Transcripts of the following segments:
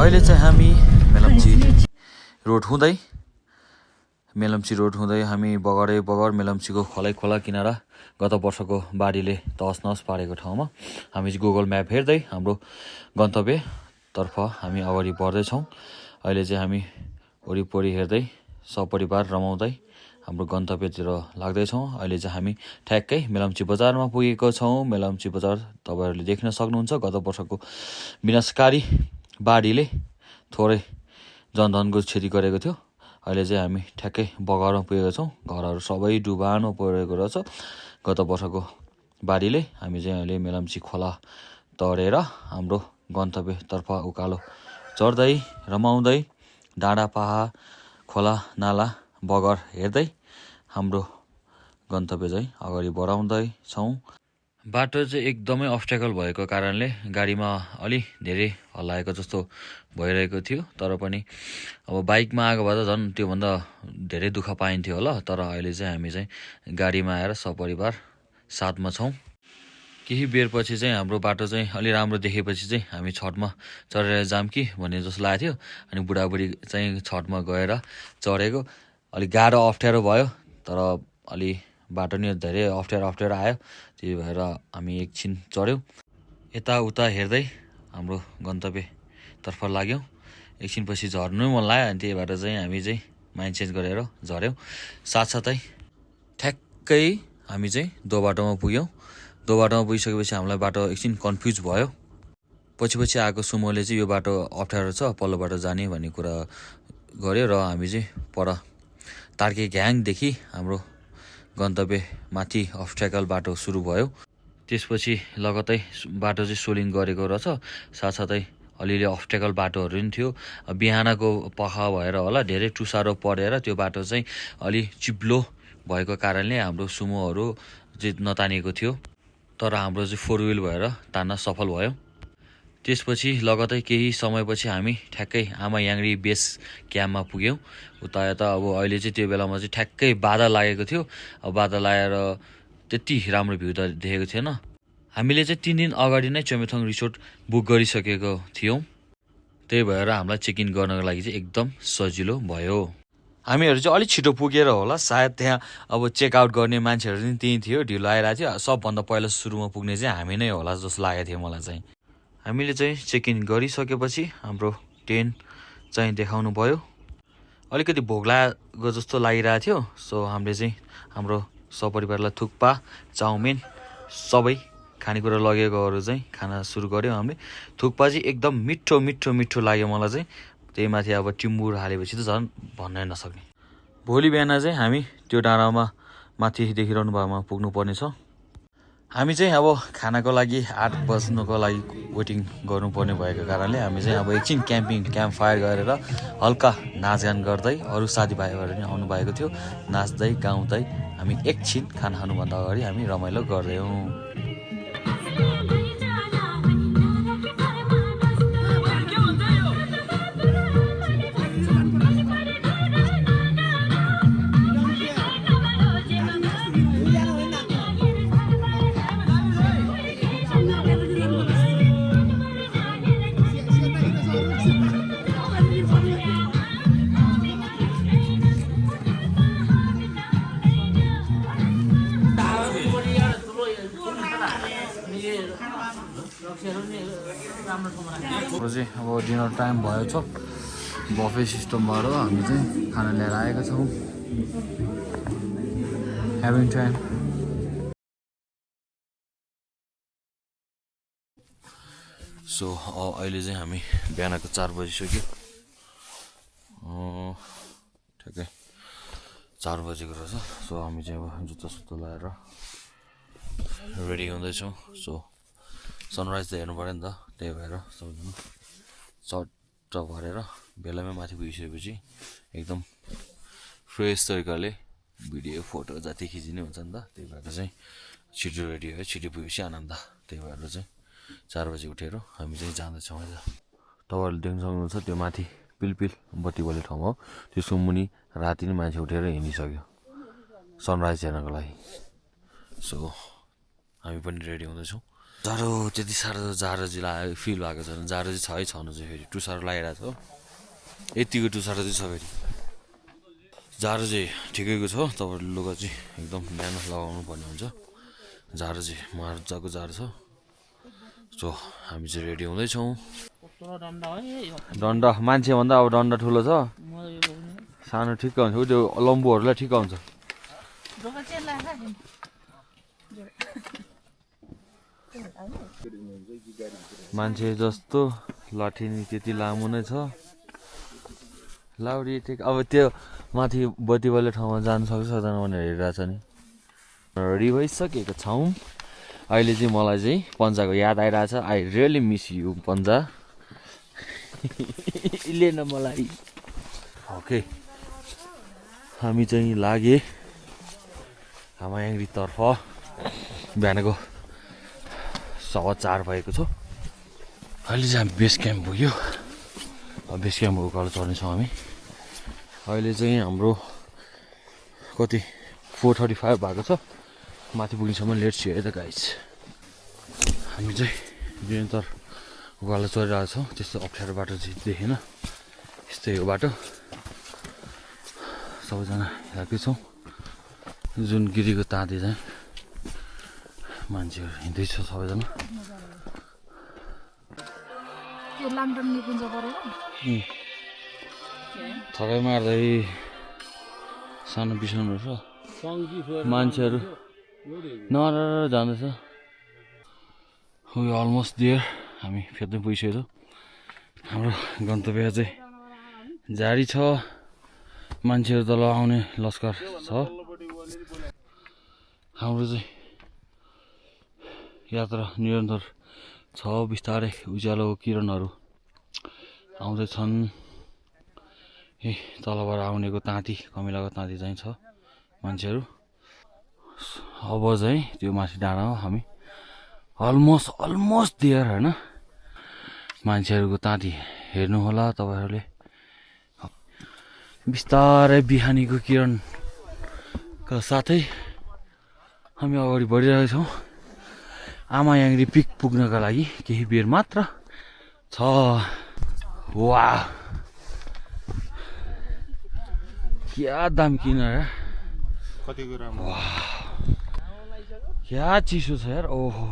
अहिले चाहिँ हामी मेलम्ची रोड हुँदै हामी बगर मेलम्चीको खोला किनारा गत वर्षको बाढीले तहस पारेको ठाउँमा हामी चाहिँ गुगल म्याप हेर्दै हाम्रो गन्तव्यतर्फ हामी अगाडि बढ्दैछौँ। अहिले चाहिँ हामी वरिपरि हेर्दै सपरिवार रमाउँदै हाम्रो गन्तव्यतिर लाग्दैछौँ। अहिले चाहिँ हामी ठ्याक्कै मेलम्ची बजारमा पुगेको छौँ। मेलम्ची बजार तपाईँहरूले देख्न सक्नुहुन्छ। गत वर्षको विनाशकारी बाढीले थोरै जनधनको क्षति गरेको थियो। अहिले चाहिँ हामी ठ्याक्कै बगरमा पुगेको छौँ। घरहरू सबै डुबानो परेको रहेछ गत वर्षको बाढीले। हामी चाहिँ अहिले मेलम्ची खोला तरेर हाम्रो गन्तव्यतर्फ उकालो चढ्दै रमाउँदै डाँडा पाहा खोला नाला बगर हेर्दै हाम्रो गन्तव्य चाहिँ अगाडि बढाउँदैछौँ। बाटो चाहिँ एकदमै अब्स्ट्याकल भएको कारणले गाडीमा अलि धेरै हल्लाएको जस्तो भइरहेको थियो। तर पनि अब बाइकमा आएको भए त झन् त्योभन्दा धेरै दुःख पाइन्थ्यो होला। तर अहिले चाहिँ हामी चाहिँ गाडीमा आएर सपरिवार साथमा छौँ। केही बेरपछि चाहिँ हाम्रो बाटो चाहिँ अलि राम्रो देखेपछि चाहिँ हामी छतमा चढेर जाम कि भन्ने जस्तो लागेको थियो। अनि बुढाबुढी चाहिँ छतमा गएर चढेको अलिक गाह्रो अप्ठ्यारो भयो। तर अलि बाटो नि धेरै अप्ठ्यारो आयो। त्यही भएर हामी एकछिन चढ्यौँ, यताउता हेर्दै हाम्रो गन्तव्यतर्फ लाग्यौँ। एकछिनपछि झर्नु मन लाग्यो। अनि त्यही भएर चाहिँ हामी चाहिँ माइन्ड चेन्ज गरेर झऱ्यौँ। साथसाथै ठ्याक्कै हामी चाहिँ दो बाटोमा पुग्यौँ। दो बाटोमा पुगिसकेपछि हामीलाई बाटो एकछिन कन्फ्युज भयो। पछि आएको सुमोले चाहिँ यो बाटो अप्ठ्यारो छ, पल्लो बाटो जाने भन्ने कुरा गर्यो र हामी चाहिँ पर तार्के घ्याङदेखि हाम्रो गन्तव्य माथि अब्स्ट्याकल बाटो सुरु भयो। त्यसपछि लगतै बाटो चाहिँ सोलिङ गरेको रहेछ। साथसाथै अलिअलि अब्स्ट्याकल बाटोहरू पनि थियो। बिहानको पख भएर होला धेरै टुसारो परेर त्यो बाटो चाहिँ अलि चिप्लो भएको कारणले हाम्रो सुमोहरू चाहिँ नतानिएको थियो। तर हाम्रो चाहिँ 4 व्हिल भएर तान्न सफल भयो। त्यसपछि लगतै केही समयपछि हामी ठ्याक्कै आमा याङ्री बेस क्याम्पमा पुग्यौँ। उता यता अब अहिले चाहिँ त्यो बेलामा चाहिँ ठ्याक्कै बादल लागेको थियो। अब बादल आएर त्यति राम्रो भ्यू त देखेको थिएन। हामीले चाहिँ 3 दिन अगाडि नै चमेथङ रिसोर्ट बुक गरिसकेको थियौँ। त्यही भएर हामीलाई चेक इन गर्नको लागि चाहिँ एकदम सजिलो भयो। हामीहरू चाहिँ अलिक छिटो पुगेर होला सायद त्यहाँ अब चेकआउट गर्ने मान्छेहरू पनि त्यहीँ थियो, ढिलो आइरहेको थियो। सबभन्दा पहिला सुरुमा पुग्ने चाहिँ हामी नै होला जस्तो लागेको थियो मलाई चाहिँ। हामीले चाहिँ चेक इन गरिसकेपछि हाम्रो टेन्ट चाहिँ देखाउनु भयो। अलिकति भोक लागेको जस्तो लागिरहेको थियो। सो हामीले चाहिँ हाम्रो सपरिवारलाई थुक्पा चाउमिन सबै खानेकुरा लगेकोहरू चाहिँ खाना सुरु गऱ्यौँ हामीले। थुक्पा चाहिँ एकदम मिठो लाग्यो मलाई चाहिँ। त्यही माथि अब टिम्बुर हालेपछि त झन् भन्नै नसक्ने। भोलि बिहान चाहिँ हामी त्यो डाँडामा माथि देखिरहनु भएमा पुग्नुपर्ने छ। हामी चाहिँ अब खानाको लागि 8 बज्नुको लागि वेटिङ गर्नुपर्ने भएको कारणले हामी चाहिँ अब एकछिन क्याम्प फायर गरेर हल्का नाचगान गर्दै अरू साथीभाइहरू पनि आउनु भएको थियो। नाच्दै गाउँदै हामी एकछिन खाना खानुभन्दा अगाडि हामी रमाइलो गर्दैछौँ। चाहिँ अब डिनर टाइम भयो छ। बफे सिस्टमबाट हामी चाहिँ खाना लिएर आएका छौँ। Having time. सो अहिले चाहिँ हामी बिहानको 4 बजिसक्यो। ठिकै 4 बजेको रहेछ। सो हामी चाहिँ अब जुत्ता सुत्ता लगाएर रेडी हुँदैछौँ। सो सनराइज त हेर्नु पऱ्यो नि त। त्यही भएर सबैजना चट्ट भरेर बेलामै माथि पुगिसकेपछि एकदम फ्रेस तरिकाले भिडियो फोटो जति खिचिने हुन्छ नि त। त्यही भएर चाहिँ छिटो रेडी भयो। छिटो पुगेपछि आनन्द। त्यही भएर चाहिँ 4 बजी उठेर हामी चाहिँ जाँदैछौँ। अहिले तपाईँहरूले देख्न सक्नुहुन्छ त्यो माथि पिलपिल बत्ती बल्ने ठाउँ हो। त्यसको मुनि राति नै मान्छे उठेर हिँडिसक्यो सनराइज हेर्नको लागि। सो हामी पनि रेडी हुँदैछौँ। जाडो त्यति साह्रो जाडो चाहिँ फिल भएको छ जाडो चाहिँ छनु चाहिँ फेरि टुसारो लागिरहेको छ हो यतिको टुसारो चाहिँ छ फेरि जाडो चाहिँ ठिकैको छ तपाईँहरूले लुगा चाहिँ एकदम न्यानो लगाउनु पर्ने हुन्छ जाडो चाहिँ मजाको जाडो छ सो हामी चाहिँ रेडी हुँदैछौँ डन्डा मान्छेभन्दा अब डन्डा ठुलो छ सानो ठिक्क हुन्छ उ त्यो लम्बुहरूलाई ठिक्क हुन्छ मान्छे जस्तो लाठी नि त्यति लामो नै छ लाउडी ठिक अब त्यो माथि बत्ती बल्ने ठाउँमा जानु सक्छ सक्दैन भनेर हेरिरहेछ नि रेडी भइसकेको छौँ अहिले चाहिँ मलाई चाहिँ पन्जाको याद आइरहेछ आई रियली मिस यु पन्जा लिएन मलाई ओके हामी चाहिँ लागे हामायाङरीतर्फ बिहानको 4:15 भएको छ अहिले चाहिँ हामी बेस क्याम्प पुग्यो बेस क्याम्प उकालो चढ्नेछौँ हामी अहिले चाहिँ हाम्रो कति 4:35 भएको छ माथि पुग्नेसम्म लेट छु है त गाइस हामी चाहिँ निरन्तर उकालो चढिरहेको छौँ त्यस्तो अप्ठ्यारो बाटो चाहिँ देखेन यस्तै हो बाटो सबैजना हेर्दै छौँ जुन गिरीको ताँती चाहिँ मान्छेहरू हिँड्दैछ सबैजना थकाइ मार्दै सानो बिसाउनु छ मान्छेहरू नर जाँदैछ अलमोस्ट दियर हामी फेर्दै पुगिसकेको हाम्रो गन्तव्य चाहिँ जारी छ मान्छेहरू तल आउने लस्कर छ हाम्रो चाहिँ यात्रा निरन्तर छ बिस्तारै उज्यालोको किरणहरू आउँदैछन् ए तलबाट आउनेको ताँती कमिलाको ताँती चाहिँ छ मान्छेहरू अब चाहिँ त्यो माथि डाँडामा हामी अलमोस्ट दियर होइन मान्छेहरूको ताँती हेर्नु होला तपाईँहरूले बिस्तारै बिहानीको किरणका साथै हामी अगाडि बढिरहेका छौँ आमायाङरी पिक पुग्नका लागि केही बेर मात्र छ वाह क्या दाम किन यार कतिको राम्रो वाह क्या चिसो छ यार ओहो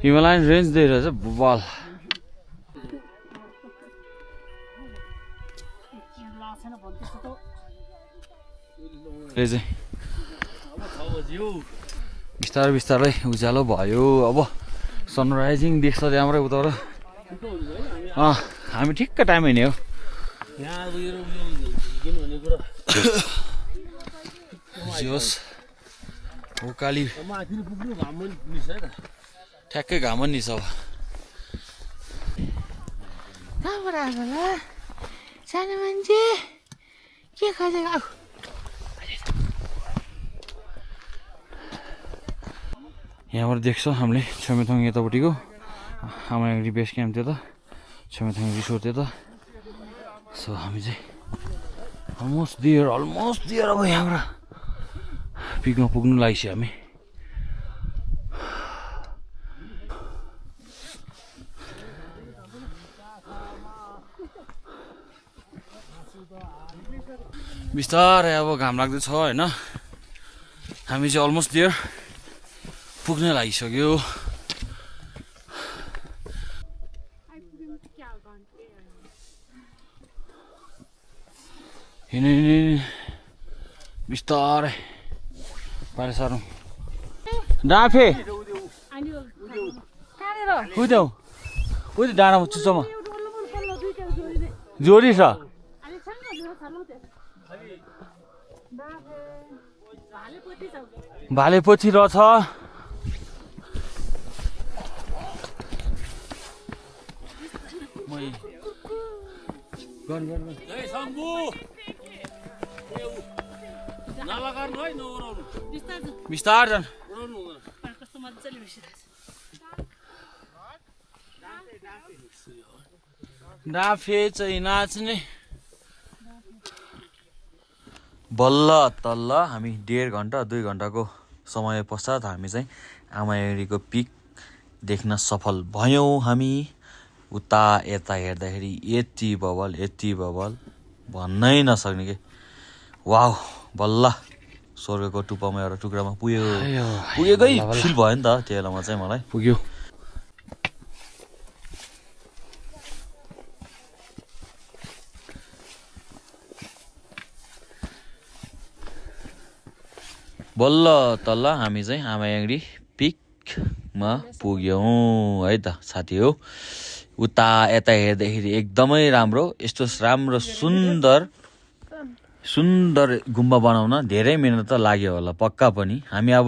हिमालयन रेन्ज दिइरहेछ बुबाल बिस्तारै बिस्तारै उज्यालो भयो अब सनराइजिङ देख्छ त्यहाँबाट उताबाट हामी ठिक्क टाइम हिँड्यो उकाली ठ्याक्कै घाम नि छ कहाँबाट आएको होला सानो मान्छे के खोजेको यहाँबाट देख्छ हामीले छमेथाङ यतापट्टिको आमायाङरी बेस क्याम्प त्यता छमेथाङ रिसोर्ट त्यता सो हामी चाहिँ अलमोस्ट दियर अब यहाँबाट पिकमा पुग्नु लागेपछि हामी बिस्तारै अब घाम लाग्दैछ होइन हामी चाहिँ अलमोस्ट दियर पुग्न लागिसक्यो हिँड्ने बिस्तारै पारे सारौँ डाँफे उद्यो डाँडामा चुच्चोमा जोडी छ भालेपोथी रहेछ बिस्तार जान डाँफे चाहिँ नाच्ने बल्ल तल्ल हामी 1.5 घन्टा 2 घन्टाको समय पश्चात हामी चाहिँ आमायाङरीको पिक देख्न सफल भयौँ हामी। उता यता हेर्दाखेरि यति बबल भन्नै नसक्ने के। वाउ बल्ल स्वर्गको टुप्पामा एउटा टुक्रामा पुगेकै फिल भयो नि त त्यो बेलामा चाहिँ मलाई पुग्यो। बल्ल तल्ल हामी चाहिँ आमायाङरी पिकमा पुग्यौँ है त साथी हो। उता यता हेर्दाखेरि एकदमै राम्रो, यस्तो राम्रो सुन्दर गुम्बा बनाउन धेरै मिहिनेत त लाग्यो होला पक्का पनि। हामी अब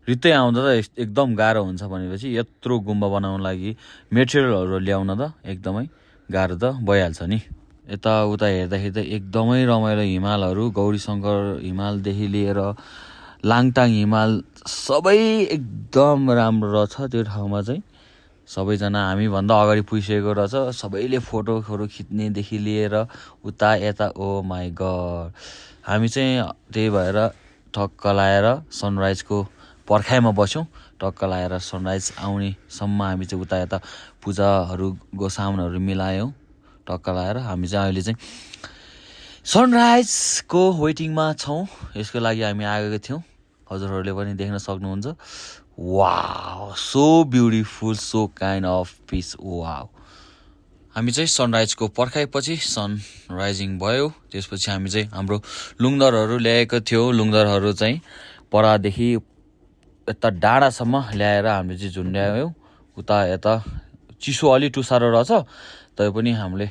रित्तै आउँदा त एकदम गाह्रो हुन्छ भनेपछि यत्रो गुम्बा बनाउन लागि मेटेरियलहरू ल्याउन त एकदमै गाह्रो त भइहाल्छ नि। यताउता हेर्दाखेरि त एकदमै रमाइलो हिमालहरू, गौरीशङ्कर हिमालदेखि लिएर लाङटाङ हिमाल सबै एकदम राम्रो रहेछ त्यो ठाउँमा चाहिँ। सबैजना हामीभन्दा अगाडि पुगिसकेको रहेछ, सबैले फोटोहरू खिच्नेदेखि लिएर उता यता। ओ माई गड, हामी चाहिँ त्यही भएर ठक्क लाएर सनराइजको पर्खाइमा बस्यौँ। टक्क लाएर सनराइज आउनेसम्म हामी चाहिँ उता यता पूजाहरूको सामानहरू मिलायौँ। टक्क लाएर हामी चाहिँ अहिले चाहिँ सनराइजको वेटिङमा छौँ। यसको लागि हामी आगेको थियौँ, हजुरहरूले पनि देख्न सक्नुहुन्छ। Wow so beautiful, so kind of piece. Wow हामी चाहिँ सनराइजको पर्खाइपछि सनराइजिङ भयो। त्यसपछि हामी चाहिँ हाम्रो लुङदरहरू ल्याएको थियौँ। लुङदरहरू चाहिँ परादेखि यता डाँडासम्म ल्याएर हामीले चाहिँ झुन्ड्यायौँ। उता यता चिसो अलि टुसारो रहेछ तैपनि हामीले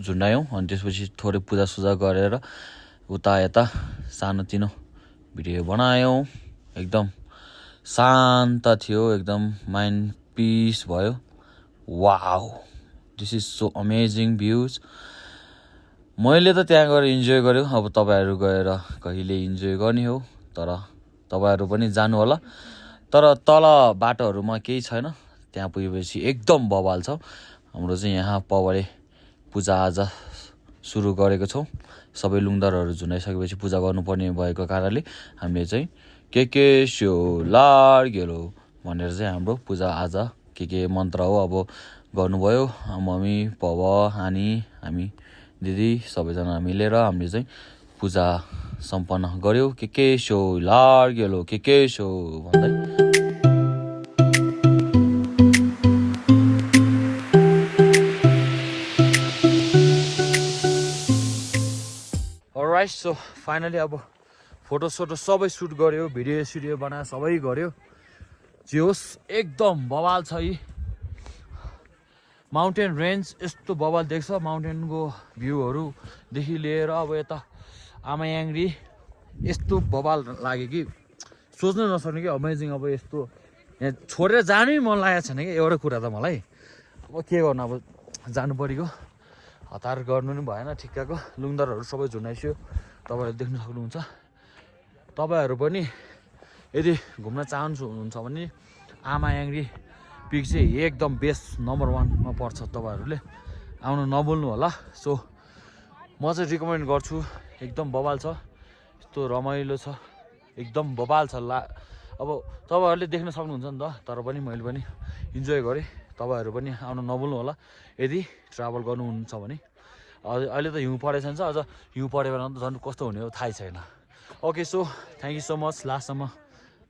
झुन्ड्यायौँ। अनि त्यसपछि थोरै पूजासुजा गरेर उता यता सानोतिनो भिडियो बनायौँ। एकदम शान्त थियो, एकदम माइन्ड पिस भयो। Wow this is so amazing views. मैले त त्यहाँ गएर इन्जोय गरेँ, अब तपाईँहरू गएर कहिले इन्जोय गर्ने हो, तर तपाईँहरू पनि जानु होला। तर तल बाटोहरूमा केही छैन, त्यहाँ पुगेपछि एकदम बवाल छ। हाम्रो चाहिँ यहाँ पवले पूजाआजा सुरु गरेको छौँ। सबै लुङदरहरू झुन्डाइसकेपछि पूजा गर्नुपर्ने भएको कारणले हामीले चाहिँ के स्यो लार गेलो भनेर चाहिँ हाम्रो पूजाआजा के मन्त्र हो अब गर्नुभयो। मम्मी पव हानी हामी दिदी सबैजना मिलेर हामीले चाहिँ पूजा सम्पन्न गऱ्यौँ। के स्यो लार गेलो के स्यो भन्दै। अलराइट, सो फाइनली अब फोटोसोटो सबै सुट गऱ्यो, भिडियो बनायो, सबै गऱ्यो। जे होस् एकदम बवाल छ। यी माउन्टेन रेन्ज यस्तो बवाल देख्छ, माउन्टेनको भ्यूहरूदेखि लिएर अब यता आमायाङरी यस्तो बवाल लाग्यो कि सोच्नै नसक्ने कि अमेजिङ। अब यस्तो यहाँ छोडेर जानै मन लागेको छैन कि एउटा कुरा त मलाई। अब के गर्नु, अब जानु परेको, हतार गर्नु नि भएन ठिक्कको। लुङदरहरू सबै झुन्डाइसक्यो, तपाईँहरू देख्न सक्नुहुन्छ। तपाईँहरू पनि यदि घुम्न चाहनुहुन्छ भने आमायाङरी पिक चाहिँ एकदम बेस्ट नम्बर 1मा पर्छ। तपाईँहरूले आउनु नभुल्नु होला। सो म चाहिँ रिकमेन्ड गर्छु, एकदम बवाल छ, यस्तो रमाइलो छ, एकदम बवाल छ। अब तपाईँहरूले देख्न सक्नुहुन्छ नि त, तर पनि मैले पनि इन्जोय गरेँ। तपाईँहरू पनि आउनु नभुल्नु होला यदि ट्राभल गर्नुहुन्छ भने। अहिले त हिउँ परेको छैन, अझ हिउँ पऱ्यो भने त झन् कस्तो हुने हो थाहै छैन। Okay, so thank you so much लास्टसम्म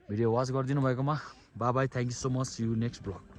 भिडियो वाच गरिदिनु भएकोमा। Bye bye, thank you so much, see you next blog.